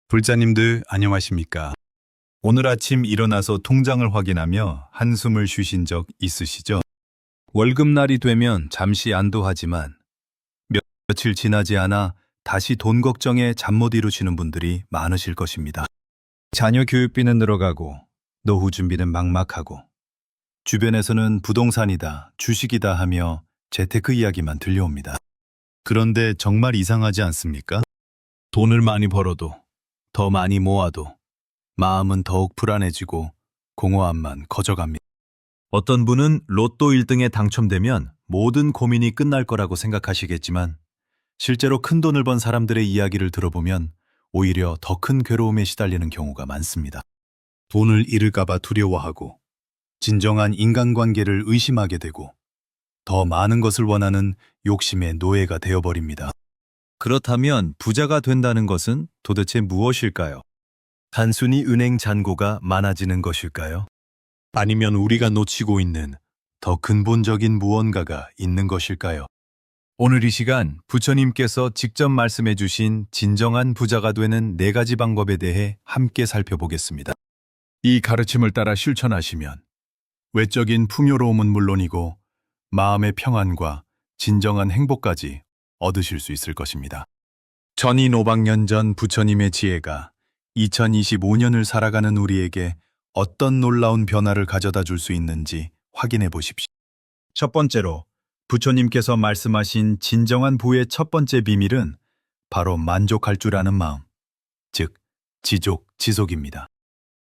불자님들 안녕하십니까? 오늘 아침 일어나서 통장을 확인하며 한숨을 쉬신 적 있으시죠? 월급날이 되면 잠시 안도하지만 며칠 지나지 않아 다시 돈 걱정에 잠 못 이루시는 분들이 많으실 것입니다. 자녀 교육비는 늘어가고 노후 준비는 막막하고 주변에서는 부동산이다, 주식이다 하며 재테크 이야기만 들려옵니다. 그런데 정말 이상하지 않습니까? 돈을 많이 벌어도 더 많이 모아도 마음은 더욱 불안해지고 공허함만 커져갑니다. 어떤 분은 로또 1등에 당첨되면 모든 고민이 끝날 거라고 생각하시겠지만 실제로 큰 돈을 번 사람들의 이야기를 들어보면 오히려 더 큰 괴로움에 시달리는 경우가 많습니다. 돈을 잃을까봐 두려워하고 진정한 인간관계를 의심하게 되고 더 많은 것을 원하는 욕심의 노예가 되어버립니다. 그렇다면 부자가 된다는 것은 도대체 무엇일까요? 단순히 은행 잔고가 많아지는 것일까요? 아니면 우리가 놓치고 있는 더 근본적인 무언가가 있는 것일까요? 오늘 이 시간 부처님께서 직접 말씀해 주신 진정한 부자가 되는 4가지 방법에 대해 함께 살펴보겠습니다. 이 가르침을 따라 실천하시면 외적인 풍요로움은 물론이고 마음의 평안과 진정한 행복까지 얻으실 수 있을 것입니다. 전이 500년 전 부처님의 지혜가 2025년을 살아가는 우리에게 어떤 놀라운 변화를 가져다 줄 수 있는지 확인해 보십시오. 첫 번째로 부처님께서 말씀하신 진정한 부의 첫 번째 비밀은 바로 만족할 줄 아는 마음, 즉 지속입니다.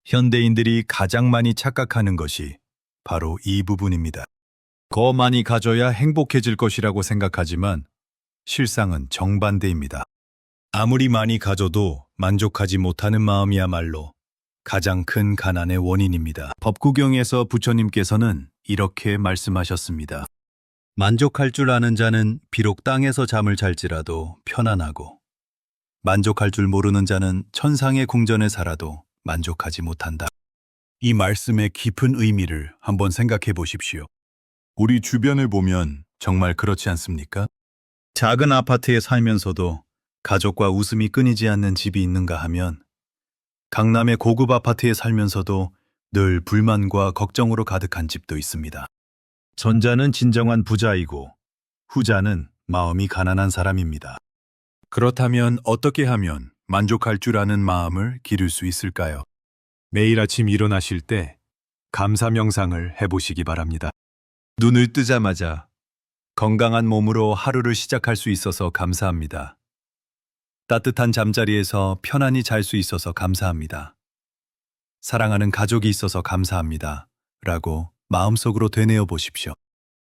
현대인들이 가장 많이 착각하는 것이 바로 이 부분입니다. 더 많이 가져야 행복해질 것이라고 생각하지만 실상은 정반대입니다. 아무리 많이 가져도 만족하지 못하는 마음이야말로 가장 큰 가난의 원인입니다. 법구경에서 부처님께서는 이렇게 말씀하셨습니다. 만족할 줄 아는 자는 비록 땅에서 잠을 잘지라도 편안하고 만족할 줄 모르는 자는 천상의 궁전에 살아도 만족하지 못한다. 이 말씀의 깊은 의미를 한번 생각해 보십시오. 우리 주변을 보면 정말 그렇지 않습니까? 작은 아파트에 살면서도 가족과 웃음이 끊이지 않는 집이 있는가 하면 강남의 고급 아파트에 살면서도 늘 불만과 걱정으로 가득한 집도 있습니다. 전자는 진정한 부자이고 후자는 마음이 가난한 사람입니다. 그렇다면 어떻게 하면 만족할 줄 아는 마음을 기를 수 있을까요? 매일 아침 일어나실 때 감사 명상을 해보시기 바랍니다. 눈을 뜨자마자 건강한 몸으로 하루를 시작할 수 있어서 감사합니다. 따뜻한 잠자리에서 편안히 잘 수 있어서 감사합니다. 사랑하는 가족이 있어서 감사합니다. 라고 마음속으로 되뇌어 보십시오.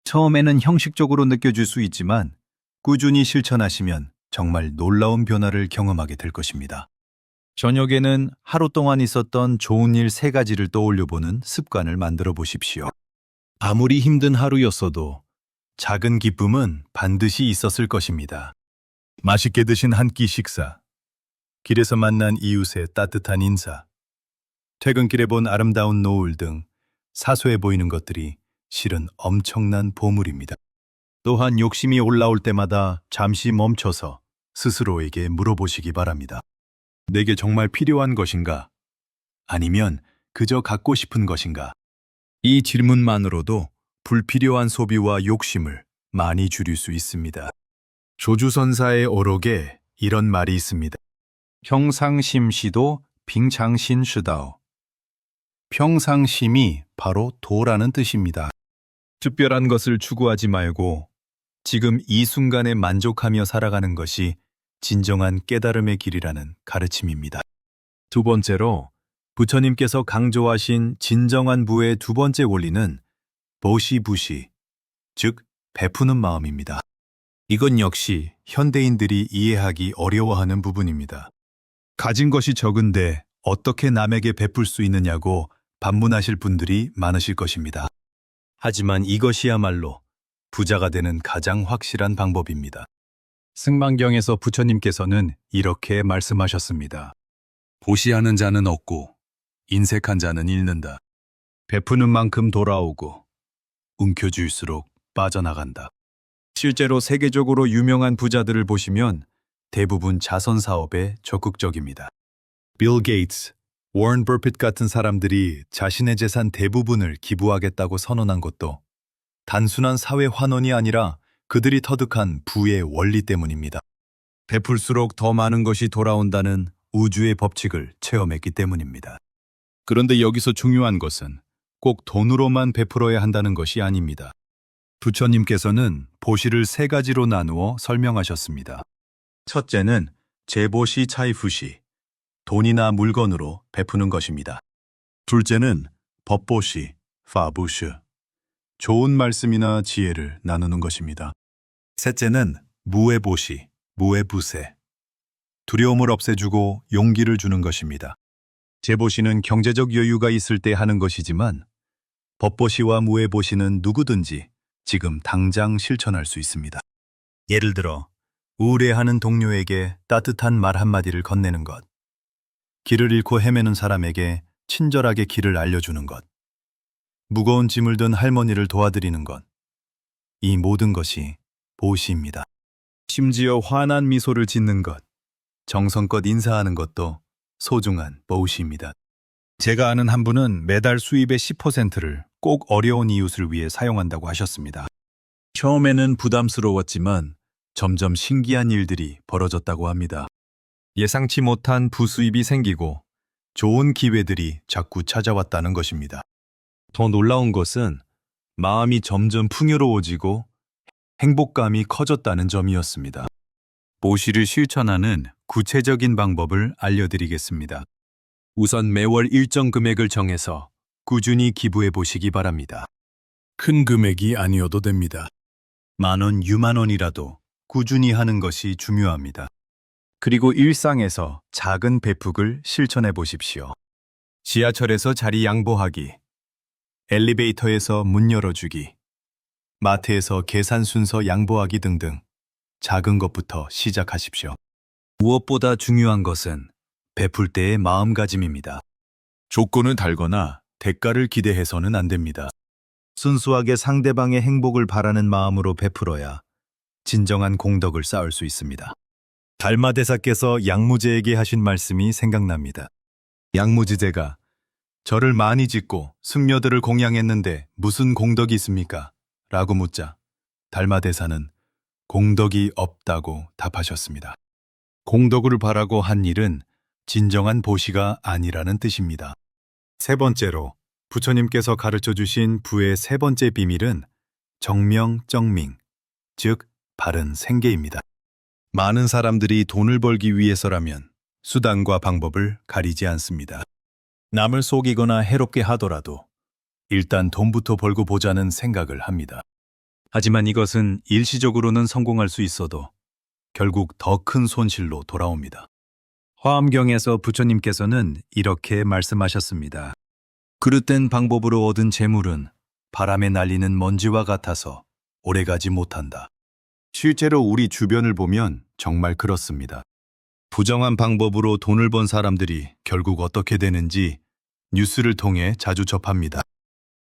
처음에는 형식적으로 느껴질 수 있지만 꾸준히 실천하시면 정말 놀라운 변화를 경험하게 될 것입니다. 저녁에는 하루 동안 있었던 좋은 일 3가지를 떠올려보는 습관을 만들어 보십시오. 아무리 힘든 하루였어도 작은 기쁨은 반드시 있었을 것입니다. 맛있게 드신 한 끼 식사, 길에서 만난 이웃의 따뜻한 인사, 퇴근길에 본 아름다운 노을 등 사소해 보이는 것들이 실은 엄청난 보물입니다. 또한 욕심이 올라올 때마다 잠시 멈춰서 스스로에게 물어보시기 바랍니다. 내게 정말 필요한 것인가? 아니면 그저 갖고 싶은 것인가? 이 질문만으로도 불필요한 소비와 욕심을 많이 줄일 수 있습니다. 조주선사의 어록에 이런 말이 있습니다. 평상심시도 빙창신시다오. 평상심이 바로 도라는 뜻입니다. 특별한 것을 추구하지 말고 지금 이 순간에 만족하며 살아가는 것이 진정한 깨달음의 길이라는 가르침입니다. 두 번째로 부처님께서 강조하신 진정한 부의 두 번째 원리는 보시부시, 즉 베푸는 마음입니다. 이건 역시 현대인들이 이해하기 어려워하는 부분입니다. 가진 것이 적은데 어떻게 남에게 베풀 수 있느냐고 반문하실 분들이 많으실 것입니다. 하지만 이것이야말로 부자가 되는 가장 확실한 방법입니다. 승만경에서 부처님께서는 이렇게 말씀하셨습니다. 보시하는 자는 얻고 인색한 자는 잃는다. 베푸는 만큼 돌아오고 움켜쥘수록 빠져나간다. 실제로 세계적으로 유명한 부자들을 보시면 대부분 자선 사업에 적극적입니다. 빌 게이츠, 워런 버핏 같은 사람들이 자신의 재산 대부분을 기부하겠다고 선언한 것도 단순한 사회 환원이 아니라 그들이 터득한 부의 원리 때문입니다. 베풀수록 더 많은 것이 돌아온다는 우주의 법칙을 체험했기 때문입니다. 그런데 여기서 중요한 것은 꼭 돈으로만 베풀어야 한다는 것이 아닙니다. 부처님께서는 보시를 세 가지로 나누어 설명하셨습니다. 첫째는 제보시 차이푸시, 돈이나 물건으로 베푸는 것입니다. 둘째는 법보시, 파부슈, 좋은 말씀이나 지혜를 나누는 것입니다. 셋째는 무에보시, 무에부세, 두려움을 없애주고 용기를 주는 것입니다. 제보시는 경제적 여유가 있을 때 하는 것이지만 법보시와 무에보시는 누구든지 지금 당장 실천할 수 있습니다. 예를 들어 우울해하는 동료에게 따뜻한 말 한마디를 건네는 것, 길을 잃고 헤매는 사람에게 친절하게 길을 알려주는 것, 무거운 짐을 든 할머니를 도와드리는 것, 이 모든 것이 보시입니다. 심지어 환한 미소를 짓는 것, 정성껏 인사하는 것도 소중한 보시입니다. 제가 아는 한 분은 매달 수입의 10%를 꼭 어려운 이웃을 위해 사용한다고 하셨습니다. 처음에는 부담스러웠지만 점점 신기한 일들이 벌어졌다고 합니다. 예상치 못한 부수입이 생기고 좋은 기회들이 자꾸 찾아왔다는 것입니다. 더 놀라운 것은 마음이 점점 풍요로워지고 행복감이 커졌다는 점이었습니다. 보시를 실천하는 구체적인 방법을 알려드리겠습니다. 우선 매월 일정 금액을 정해서 꾸준히 기부해 보시기 바랍니다. 큰 금액이 아니어도 됩니다. 10,000원, 60,000원이라도 꾸준히 하는 것이 중요합니다. 그리고 일상에서 작은 배폭을 실천해 보십시오. 지하철에서 자리 양보하기, 엘리베이터에서 문 열어주기, 마트에서 계산 순서 양보하기 등등 작은 것부터 시작하십시오. 무엇보다 중요한 것은 베풀 때의 마음가짐입니다. 조건을 달거나 대가를 기대해서는 안 됩니다. 순수하게 상대방의 행복을 바라는 마음으로 베풀어야 진정한 공덕을 쌓을 수 있습니다. 달마대사께서 양무제에게 하신 말씀이 생각납니다. 양무지제가 절을 많이 짓고 승려들을 공양했는데 무슨 공덕이 있습니까? 라고 묻자 달마대사는 공덕이 없다고 답하셨습니다. 공덕을 바라고 한 일은 진정한 보시가 아니라는 뜻입니다. 세 번째로 부처님께서 가르쳐 주신 부의 세 번째 비밀은 정명정밍, 즉 바른 생계입니다. 많은 사람들이 돈을 벌기 위해서라면 수단과 방법을 가리지 않습니다. 남을 속이거나 해롭게 하더라도 일단 돈부터 벌고 보자는 생각을 합니다. 하지만 이것은 일시적으로는 성공할 수 있어도 결국 더 큰 손실로 돌아옵니다. 화엄경에서 부처님께서는 이렇게 말씀하셨습니다. 그릇된 방법으로 얻은 재물은 바람에 날리는 먼지와 같아서 오래가지 못한다. 실제로 우리 주변을 보면 정말 그렇습니다. 부정한 방법으로 돈을 번 사람들이 결국 어떻게 되는지 뉴스를 통해 자주 접합니다.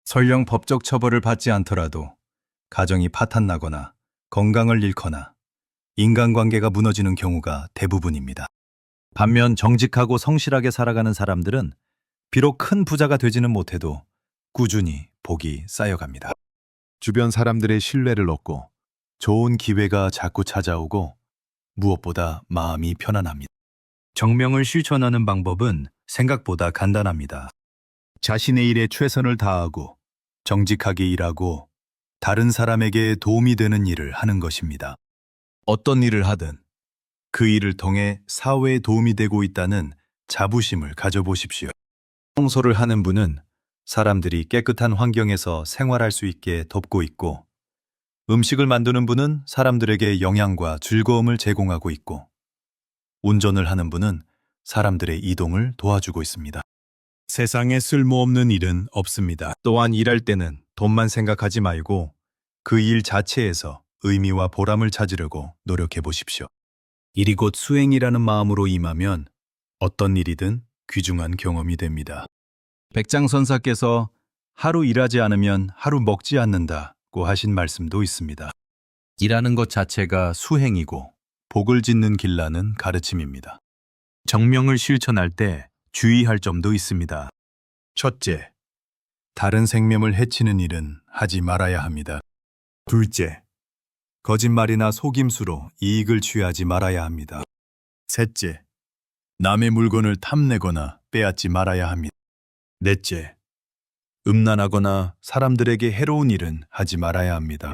설령 법적 처벌을 받지 않더라도 가정이 파탄나거나 건강을 잃거나 인간관계가 무너지는 경우가 대부분입니다. 반면 정직하고 성실하게 살아가는 사람들은 비록 큰 부자가 되지는 못해도 꾸준히 복이 쌓여갑니다. 주변 사람들의 신뢰를 얻고 좋은 기회가 자꾸 찾아오고 무엇보다 마음이 편안합니다. 정명을 실천하는 방법은 생각보다 간단합니다. 자신의 일에 최선을 다하고 정직하게 일하고 다른 사람에게 도움이 되는 일을 하는 것입니다. 어떤 일을 하든 그 일을 통해 사회에 도움이 되고 있다는 자부심을 가져보십시오. 청소를 하는 분은 사람들이 깨끗한 환경에서 생활할 수 있게 돕고 있고, 음식을 만드는 분은 사람들에게 영양과 즐거움을 제공하고 있고, 운전을 하는 분은 사람들의 이동을 도와주고 있습니다. 세상에 쓸모없는 일은 없습니다. 또한 일할 때는 돈만 생각하지 말고 그 일 자체에서 의미와 보람을 찾으려고 노력해 보십시오. 일이 곧 수행이라는 마음으로 임하면 어떤 일이든 귀중한 경험이 됩니다. 백장선사께서 하루 일하지 않으면 하루 먹지 않는다고 하신 말씀도 있습니다. 일하는 것 자체가 수행이고 복을 짓는 길라는 가르침입니다. 정명을 실천할 때 주의할 점도 있습니다. 첫째, 다른 생명을 해치는 일은 하지 말아야 합니다. 둘째, 거짓말이나 속임수로 이익을 취하지 말아야 합니다. 셋째, 남의 물건을 탐내거나 빼앗지 말아야 합니다. 넷째, 음란하거나 사람들에게 해로운 일은 하지 말아야 합니다.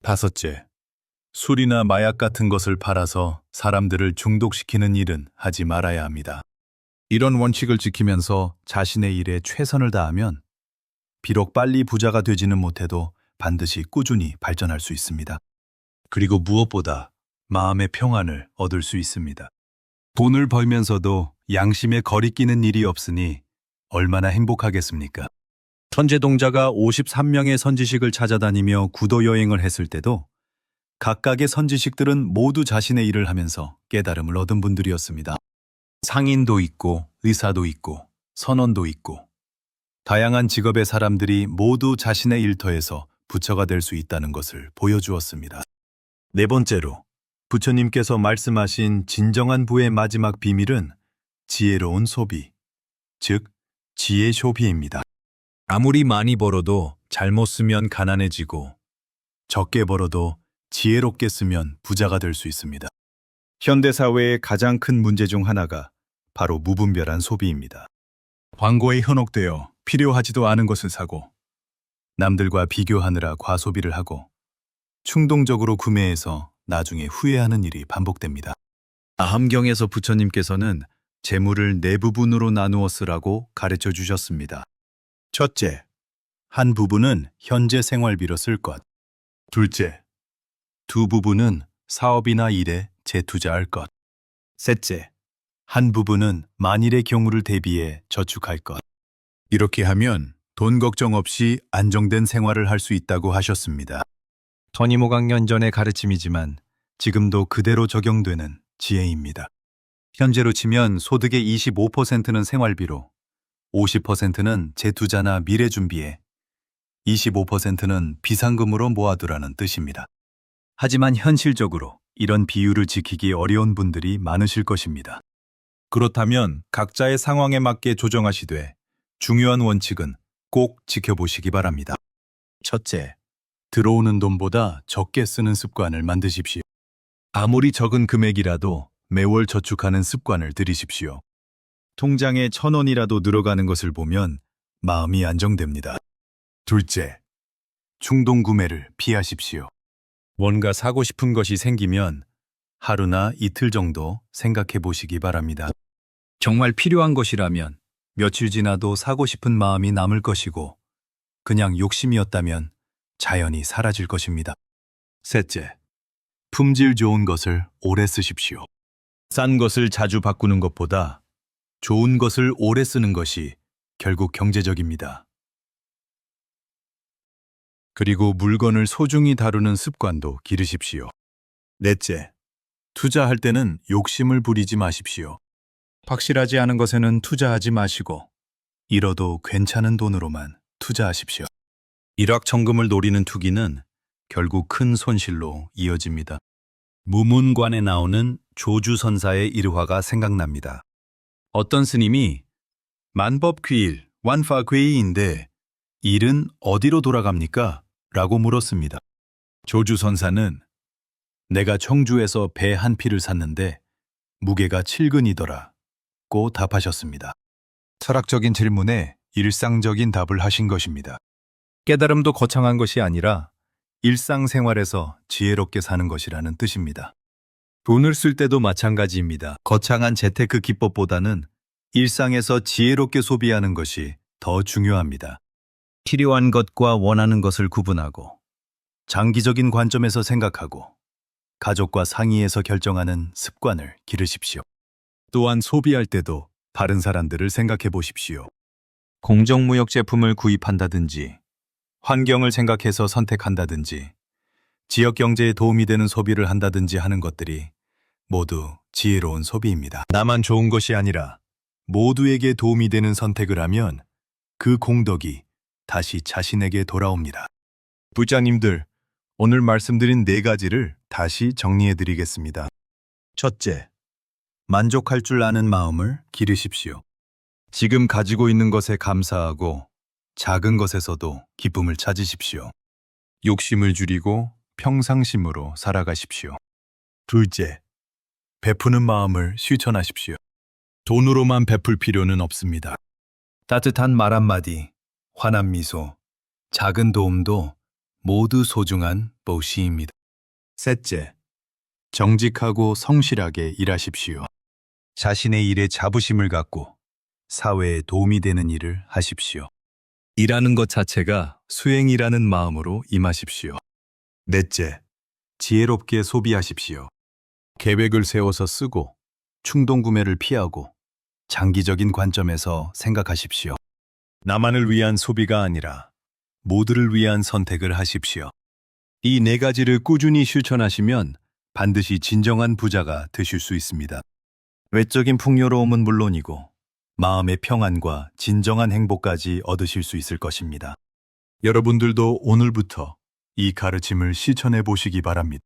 다섯째, 술이나 마약 같은 것을 팔아서 사람들을 중독시키는 일은 하지 말아야 합니다. 이런 원칙을 지키면서 자신의 일에 최선을 다하면 비록 빨리 부자가 되지는 못해도 반드시 꾸준히 발전할 수 있습니다. 그리고 무엇보다 마음의 평안을 얻을 수 있습니다. 돈을 벌면서도 양심에 거리끼는 일이 없으니 얼마나 행복하겠습니까? 천재동자가 53명의 선지식을 찾아다니며 구도 여행을 했을 때도 각각의 선지식들은 모두 자신의 일을 하면서 깨달음을 얻은 분들이었습니다. 상인도 있고 의사도 있고 선원도 있고 다양한 직업의 사람들이 모두 자신의 일터에서 부처가 될 수 있다는 것을 보여주었습니다. 네 번째로, 부처님께서 말씀하신 진정한 부의 마지막 비밀은 지혜로운 소비, 즉 지혜 쇼비입니다. 아무리 많이 벌어도 잘못 쓰면 가난해지고 적게 벌어도 지혜롭게 쓰면 부자가 될 수 있습니다. 현대사회의 가장 큰 문제 중 하나가 바로 무분별한 소비입니다. 광고에 현혹되어 필요하지도 않은 것을 사고 남들과 비교하느라 과소비를 하고 충동적으로 구매해서 나중에 후회하는 일이 반복됩니다. 아함경에서 부처님께서는 재물을 네 부분으로 나누어 쓰라고 가르쳐 주셨습니다. 첫째, 한 부분은 현재 생활비로 쓸 것. 둘째, 두 부분은 사업이나 일에 재투자할 것. 셋째, 한 부분은 만일의 경우를 대비해 저축할 것. 이렇게 하면 돈 걱정 없이 안정된 생활을 할 수 있다고 하셨습니다. 25강년 전의 가르침이지만 지금도 그대로 적용되는 지혜입니다. 현재로 치면 소득의 25%는 생활비로, 50%는 재투자나 미래 준비에, 25%는 비상금으로 모아두라는 뜻입니다. 하지만 현실적으로 이런 비율을 지키기 어려운 분들이 많으실 것입니다. 그렇다면 각자의 상황에 맞게 조정하시되 중요한 원칙은 꼭 지켜보시기 바랍니다. 첫째, 들어오는 돈보다 적게 쓰는 습관을 만드십시오. 아무리 적은 금액이라도 매월 저축하는 습관을 들이십시오. 통장에 1,000원이라도 늘어가는 것을 보면 마음이 안정됩니다. 둘째, 충동 구매를 피하십시오. 뭔가 사고 싶은 것이 생기면 하루나 이틀 정도 생각해 보시기 바랍니다. 정말 필요한 것이라면 며칠 지나도 사고 싶은 마음이 남을 것이고 그냥 욕심이었다면 자연히 사라질 것입니다. 셋째, 품질 좋은 것을 오래 쓰십시오. 싼 것을 자주 바꾸는 것보다 좋은 것을 오래 쓰는 것이 결국 경제적입니다. 그리고 물건을 소중히 다루는 습관도 기르십시오. 넷째, 투자할 때는 욕심을 부리지 마십시오. 확실하지 않은 것에는 투자하지 마시고 잃어도 괜찮은 돈으로만 투자하십시오. 일확천금을 노리는 투기는 결국 큰 손실로 이어집니다. 무문관에 나오는 조주선사의 일화가 생각납니다. 어떤 스님이 만법귀일, 완파괴이인데 일은 어디로 돌아갑니까? 라고 물었습니다. 조주선사는 내가 청주에서 배 한 피를 샀는데 무게가 7근이더라 고 답하셨습니다. 철학적인 질문에 일상적인 답을 하신 것입니다. 깨달음도 거창한 것이 아니라 일상생활에서 지혜롭게 사는 것이라는 뜻입니다. 돈을 쓸 때도 마찬가지입니다. 거창한 재테크 기법보다는 일상에서 지혜롭게 소비하는 것이 더 중요합니다. 필요한 것과 원하는 것을 구분하고 장기적인 관점에서 생각하고 가족과 상의해서 결정하는 습관을 기르십시오. 또한 소비할 때도 다른 사람들을 생각해 보십시오. 공정무역 제품을 구입한다든지 환경을 생각해서 선택한다든지 지역 경제에 도움이 되는 소비를 한다든지 하는 것들이 모두 지혜로운 소비입니다. 나만 좋은 것이 아니라 모두에게 도움이 되는 선택을 하면 그 공덕이 다시 자신에게 돌아옵니다. 부자님들, 오늘 말씀드린 4가지를 다시 정리해 드리겠습니다. 첫째, 만족할 줄 아는 마음을 기르십시오. 지금 가지고 있는 것에 감사하고 작은 것에서도 기쁨을 찾으십시오. 욕심을 줄이고 평상심으로 살아가십시오. 둘째, 베푸는 마음을 실천하십시오. 돈으로만 베풀 필요는 없습니다. 따뜻한 말 한마디, 환한 미소, 작은 도움도 모두 소중한 보시입니다. 셋째, 정직하고 성실하게 일하십시오. 자신의 일에 자부심을 갖고 사회에 도움이 되는 일을 하십시오. 일하는 것 자체가 수행이라는 마음으로 임하십시오. 넷째, 지혜롭게 소비하십시오. 계획을 세워서 쓰고 충동 구매를 피하고 장기적인 관점에서 생각하십시오. 나만을 위한 소비가 아니라 모두를 위한 선택을 하십시오. 이 네 가지를 꾸준히 실천하시면 반드시 진정한 부자가 되실 수 있습니다. 외적인 풍요로움은 물론이고 마음의 평안과 진정한 행복까지 얻으실 수 있을 것입니다. 여러분들도 오늘부터 이 가르침을 실천해 보시기 바랍니다.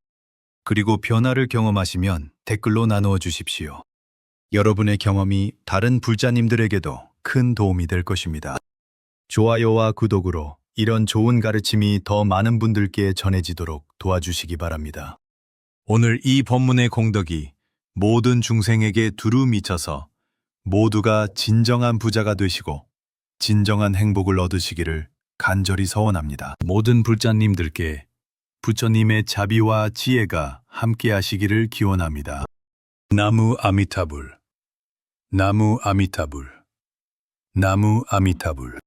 그리고 변화를 경험하시면 댓글로 나누어 주십시오. 여러분의 경험이 다른 불자님들에게도 큰 도움이 될 것입니다. 좋아요와 구독으로 이런 좋은 가르침이 더 많은 분들께 전해지도록 도와주시기 바랍니다. 오늘 이 법문의 공덕이 모든 중생에게 두루 미쳐서 모두가 진정한 부자가 되시고 진정한 행복을 얻으시기를 간절히 서원합니다. 모든 불자님들께 부처님의 자비와 지혜가 함께 하시기를 기원합니다. 나무 아미타불, 나무 아미타불, 나무 아미타불.